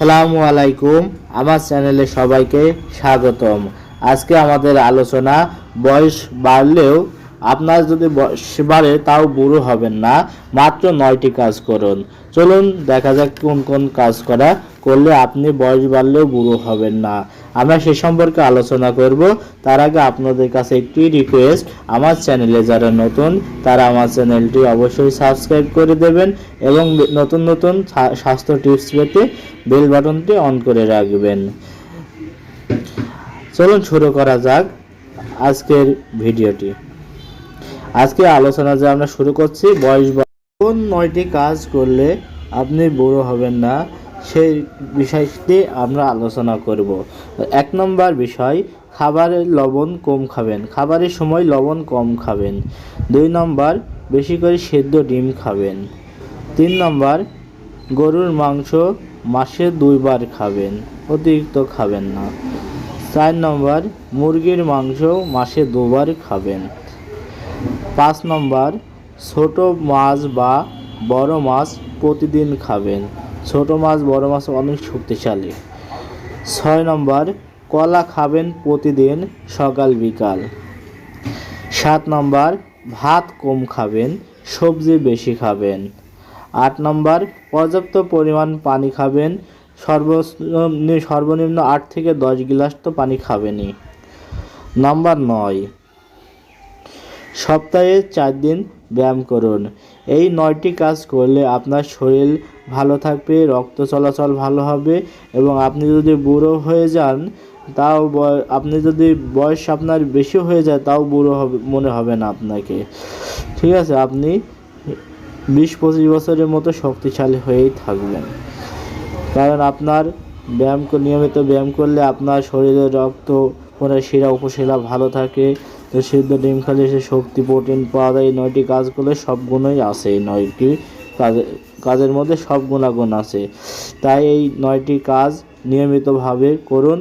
আসসালামু আলাইকুম। আমার চ্যানেলে সবাইকে স্বাগতম। আজকে আমাদের আলোচনা বয়স বাড়লেও আপনার যদি বয়স বাড়ে তাও বুড়ো হবেন না, মাত্র 9টি কাজ করুন। চলুন দেখা যাক কোন কোন কাজ করলে আপনি বয়স বাড়লেও বুড়ো হবেন না। আমরা সে সম্পর্কে আলোচনা করব। তার আগে আপনাদের কাছে একটি রিকোয়েস্ট, আমার চ্যানেলে যারা নতুন তারা আমার চ্যানেলটি অবশ্যই সাবস্ক্রাইব করে দেবেন এবং নতুন নতুন স্বাস্থ্য টিপস পেতে বেল বাটনটি অন করে রাখবেন। চলুন শুরু করা যাক আজকের ভিডিওটি। আজকে আলোচনা যে আমরা শুরু করছি বয়স কোন 9টি কাজ করলে আপনি বুড়ো হবেন না সেই বিষয়টি আমরা আলোচনা করব। 1 নম্বর বিষয়, খাবারের লবণ কম খাবেন, খাবারের সময় লবণ কম খাবেন। 2 নম্বর, বেশি করে সেদ্ধ ডিম খাবেন। 3 নম্বর, গরুর মাংস মাসে 2 বার খাবেন, অতিরিক্ত খাবেন না। 4 নম্বর, মুরগির মাংস মাসে 2 বার খাবেন। 5 নম্বর, ছোট মাছ বা বড় মাছ প্রতিদিন খাবেন, ছোট মাছ বড় মাছ অনেক শক্তিশালী। 6 নম্বর, কলা খাবেন প্রতিদিন সকাল বিকাল। 7 নম্বর, ভাত কম খাবেন, সবজি বেশি খাবেন। 8 নম্বর, পর্যাপ্ত পরিমাণ পানি খাবেন, সর্বনিম্ন 8 থেকে 10 গ্লাস তো পানি খাবেনই। নাম্বার 9, সপ্তাহে 4 দিন ব্যায়াম করুন। এই 9টি কাজ করলে আপনার শরীর ভালো থাকবে, রক্ত চলাচল ভালো হবে এবং আপনি যদি বুড়ো হয়ে যান তাও আপনি যদি বয়স আপনার বেশি হয়ে যায় তাও বুড়ো হবে মনে হবে না আপনাকে। ঠিক আছে, আপনি 20-25 বছরের মতো শক্তিশালী হয়েই থাকবেন, কারণ আপনার নিয়মিত ব্যায়াম করলে আপনার শরীরের রক্ত শিরা উপশিরা ভালো থাকে। তো সিদ্ধ ডিম খেলে সে শক্তি প্রোটিন পাওয়া যায়। এই 9টি কাজ করলে সব গুণই আছে, এই 9টি কাজের মধ্যে সব গুণাগুণ আছে। তাই এই 9টি কাজ নিয়মিতভাবে করুন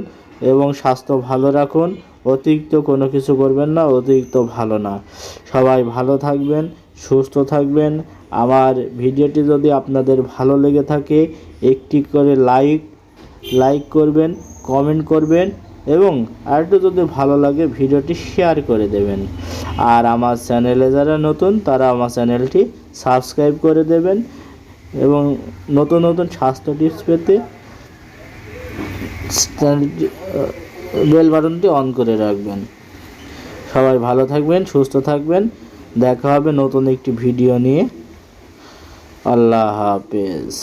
এবং স্বাস্থ্য ভালো রাখুন। অতিরিক্ত কোনো কিছু করবেন না, অতিরিক্ত ভালো না। সবাই ভালো থাকবেন, সুস্থ থাকবেন। আমার ভিডিওটি যদি আপনাদের ভালো লেগে থাকে একটি করে লাইক করবেন, কমেন্ট করবেন এবং আরেকটু যদি ভালো লাগে ভিডিওটি শেয়ার করে দেবেন। আর আমার চ্যানেলে যারা নতুন তারা আমার চ্যানেলটি সাবস্ক্রাইব করে দেবেন এবং নতুন নতুন স্বাস্থ্য টিপস পেতে চ্যানেলটি বেল বাটনটি অন করে রাখবেন। সবাই ভালো থাকবেন, সুস্থ থাকবেন। দেখা হবে নতুন একটি ভিডিও নিয়ে। আল্লাহ হাফেজ।